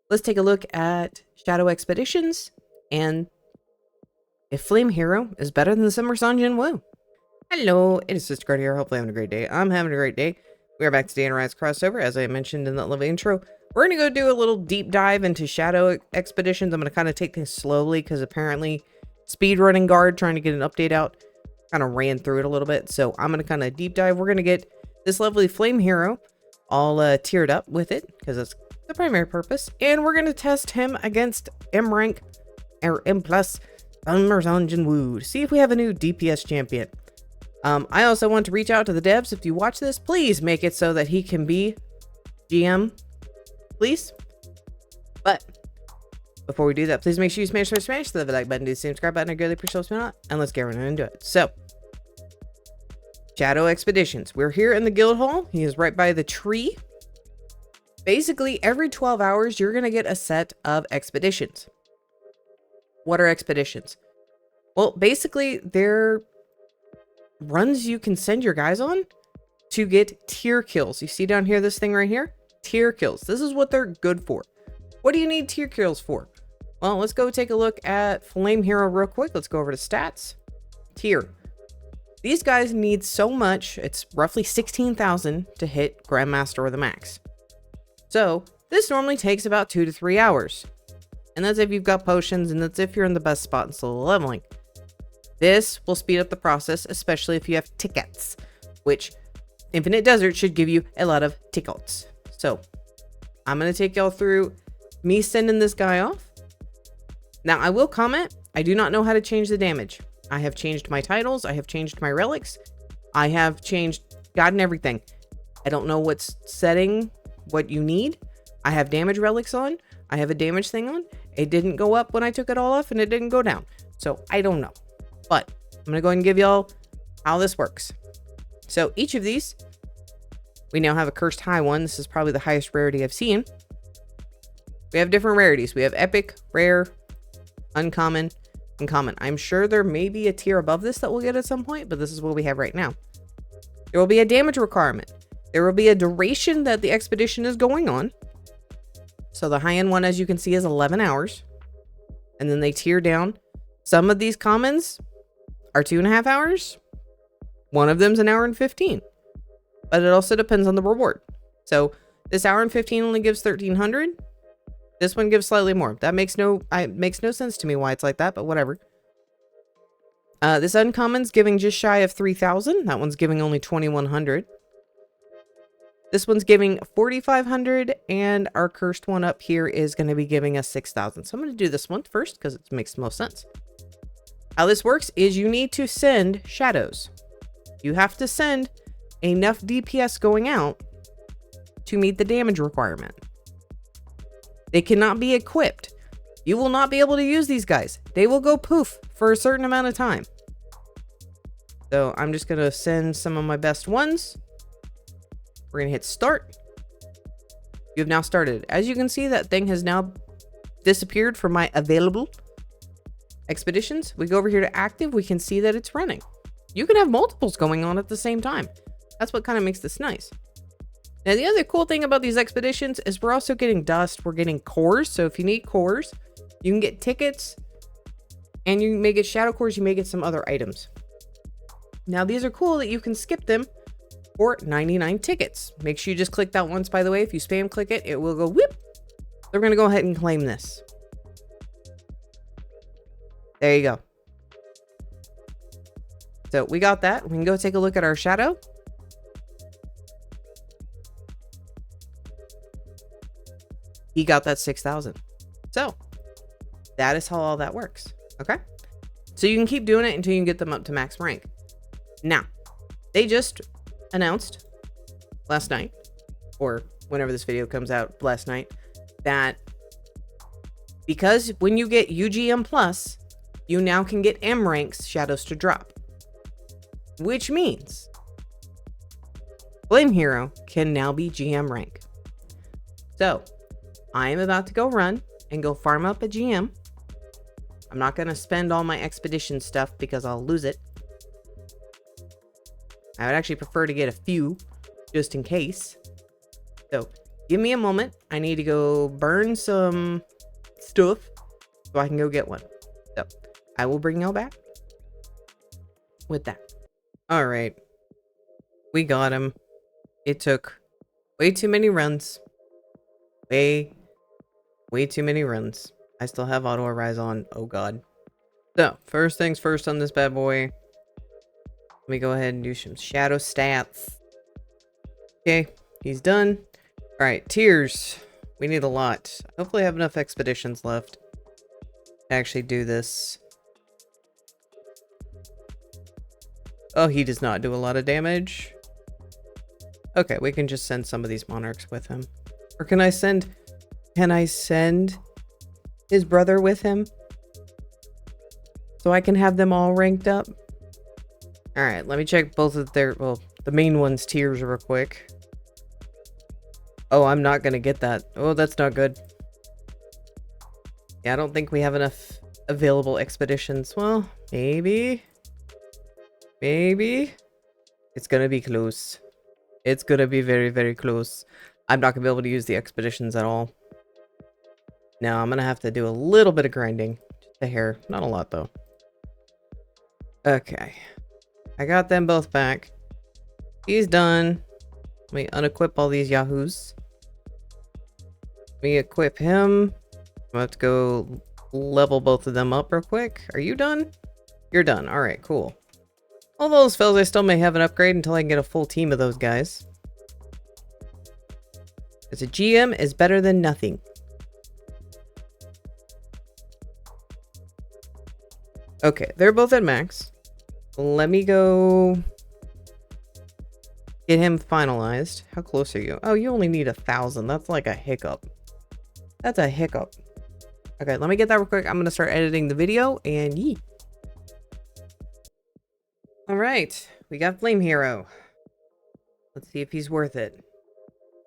let's take a look at Shadow Expeditions and if Flame Hero is better than the Summer ssjw. Hello, it is sisterguard here. Hopefully having a great day. I'm having a great day. We are back to Dan Rise crossover, as I mentioned in that little intro. We're going to go do a little deep dive into Shadow Expeditions. I'm going to kind of take things slowly because apparently speedrunning guard, trying to get an update out, kind of ran through it a little bit. So I'm going to kind of deep dive. We're going to get this lovely Flame Hero all tiered up with it because that's the primary purpose. And we're going to test him against M rank or M plus Summer ssjw to see if we have a new DPS champion. I also want to reach out to the devs. If you watch this, please make it so that he can be GM, please. But before we do that, please make sure you smash the like button, do the same subscribe button, I greatly appreciate it, and let's get right into it. So, Shadow Expeditions. We're here in the guild hall. He is right by the tree. Basically, every 12 hours, you're going to get a set of expeditions. What are expeditions? Well, basically, they're runs you can send your guys on to get tier kills. You see down here, this thing right here? Tier kills. This is what they're good for. What do you need tier kills for? Well, let's go take a look at Flame Hero real quick. Let's go over to stats. Tier. These guys need so much. It's roughly 16,000 to hit grandmaster or the max. So this normally takes about 2 to 3 hours. And that's if you've got potions, and that's if you're in the best spot in solo leveling. This will speed up the process, especially if you have tickets, which Infinite Desert should give you a lot of tickets. So I'm going to take y'all through me sending this guy off. Now, I will comment, I do not know how to change the damage. I have changed my titles. I have changed my relics. I have changed God and everything. I don't know what's setting what you need. I have damage relics on. I have a damage thing on. It didn't go up when I took it all off, and it didn't go down. So I don't know. But I'm going to go ahead and give y'all how this works. So each of these, we now have a cursed high one. This is probably the highest rarity I've seen. We have different rarities. We have epic, rare, uncommon, and common. I'm sure there may be a tier above this that we'll get at some point, but this is what we have right now. There will be a damage requirement. There will be a duration that the expedition is going on. So the high-end one, as you can see, is 11 hours. And then they tier down. Some of these commons are 2.5 hours. One of them's an hour and 15. But it also depends on the reward. So this hour and 15 only gives 1,300. This one gives slightly more. That makes no sense to me why it's like that, but whatever. This uncommon's giving just shy of 3,000. That one's giving only 2,100. This one's giving 4,500, and our cursed one up here is going to be giving us 6,000. So I'm going to do this one first because it makes the most sense. How this works is you need to send shadows. You have to send enough DPS going out to meet the damage requirement. They cannot be equipped. You will not be able to use these guys. They will go poof for a certain amount of time. So I'm just going to send some of my best ones. We're going to hit start. You have now started. As you can see, that thing has now disappeared from my available expeditions. We go over here to active. We can see that it's running. You can have multiples going on at the same time. That's what kind of makes this nice. Now, the other cool thing about these expeditions is we're also getting dust. We're getting cores. So if you need cores, you can get tickets, and you may get shadow cores. You may get some other items. Now, these are cool that you can skip them for 99 tickets. Make sure you just click that once, by the way. If you spam click it, it will go whoop. They're going to go ahead and claim this. There you go. So we got that. We can go take a look at our shadow. He got that 6,000. So that is how all that works. Okay. So you can keep doing it until you can get them up to max rank. Now, they just announced last night, or whenever this video comes out last night, that because when you get UGM plus, you now can get M ranks shadows to drop, which means Flame Hero can now be GM rank. So I am about to go run and go farm up a GM. I'm not going to spend all my expedition stuff because I'll lose it. I would actually prefer to get a few just in case. So Give me a moment. I need to go burn some stuff so I can go get one. So I will bring y'all back with that. All right. We got him. It took way too many runs. Way too many runs. I still have auto arise on. Oh god. So first things first on this bad boy. Let me go ahead and do some shadow stats. Okay, he's done. All right, tiers. We need a lot. Hopefully I have enough expeditions left to actually do this. Oh, he does not do a lot of damage. Okay, we can just send some of these monarchs with him. Or can I send his brother with him? So I can have them all ranked up? Alright, let me check both of their, well, the main one's tiers real quick. Oh, I'm not gonna get that. Oh, that's not good. Yeah, I don't think we have enough available expeditions. Well, maybe. Maybe. It's gonna be close. It's gonna be very, very close. I'm not gonna be able to use the expeditions at all. Now, I'm gonna have to do a little bit of grinding. Just a hair. Not a lot, though. Okay. I got them both back. He's done. Let me unequip all these yahoos. Let me equip him. I'm about to go level both of them up real quick. Are you done? You're done. Alright, cool. All those fellas, I still may have an upgrade until I can get a full team of those guys. As a GM is better than nothing. Okay, they're both at max. Let me go get him finalized. How close are you? Oh, you only need 1,000. That's like a hiccup. That's a hiccup. Okay, let me get that real quick. I'm going to start editing the video and yee. All right, we got Flame Hero. Let's see if he's worth it.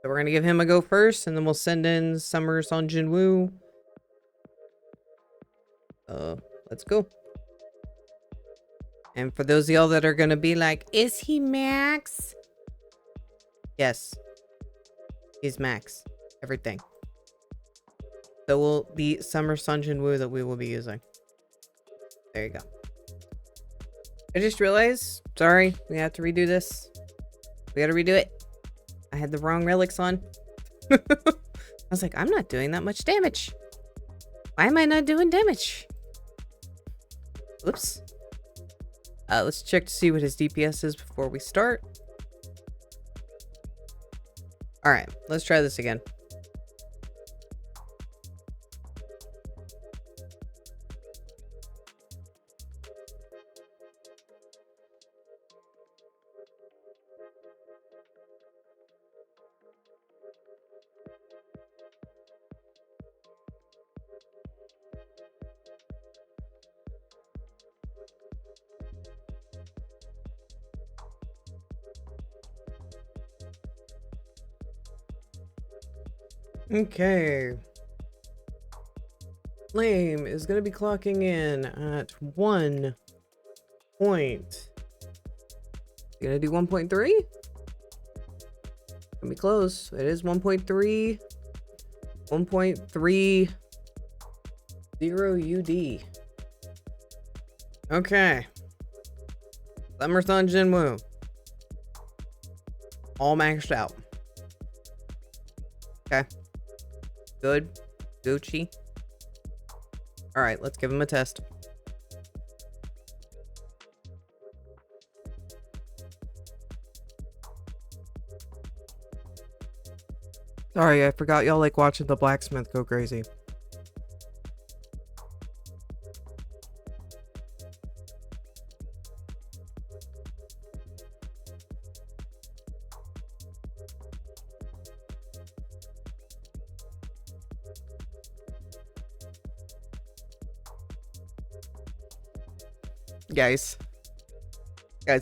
So we're going to give him a go first, and then we'll send in Summer Son Jinwoo. Let's go. And for those of y'all that are going to be like, is he max? Yes. He's max. Everything. So will be Summer Son Jinwoo that we will be using. There you go. I just realized, sorry, we have to redo this. We gotta redo it. I had the wrong relics on. I was like, I'm not doing that much damage. Why am I not doing damage? Oops. Let's check to see what his DPS is before we start. Alright, let's try this again. Okay. Flame is going to be clocking in at 1 point. You gonna do 1.3? Gonna be close. It is 1.3. 1.30 UD. Okay. Summer Son Jinwoo. All maxed out. Okay. Good. Gucci. Alright, let's give him a test. Sorry, I forgot y'all like watching the blacksmith go crazy. Guys,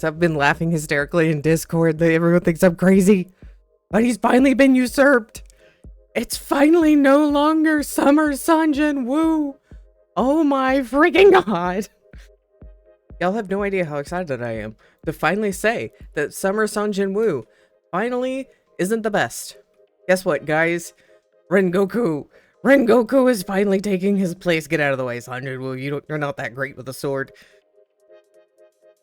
I've been laughing hysterically in Discord. Everyone thinks I'm crazy. But he's finally been usurped. It's finally no longer Summer Son Jinwoo. Oh my freaking god. Y'all have no idea how excited I am to finally say that Summer Son Jinwoo finally isn't the best. Guess what, guys? Rengoku is finally taking his place. Get out of the way, Sanjay. Well, you're not that great with a sword.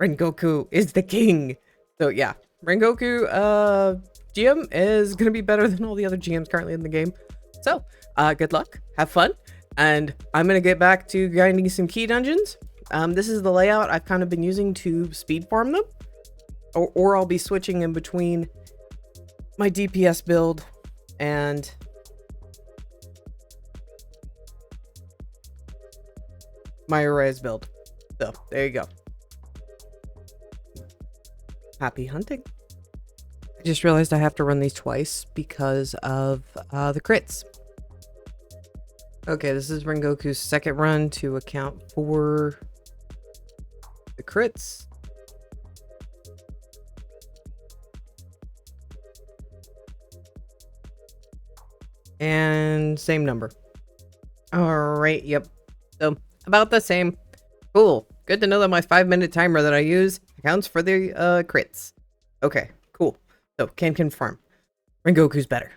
Rengoku is the king. So yeah, Rengoku GM is gonna be better than all the other GMs currently in the game. So good luck, have fun, and I'm gonna get back to grinding some key dungeons. This is the layout I've kind of been using to speed farm them, or I'll be switching in between my DPS build and my Uriah's build. So there you go. Happy hunting. I just realized I have to run these twice because of the crits. Okay, this is Rengoku's second run to account for the crits. And same number. All right, yep. So about the same. Cool. Good to know that my 5-minute timer that I use accounts for the crits. Okay, cool. So can confirm. Rengoku's better.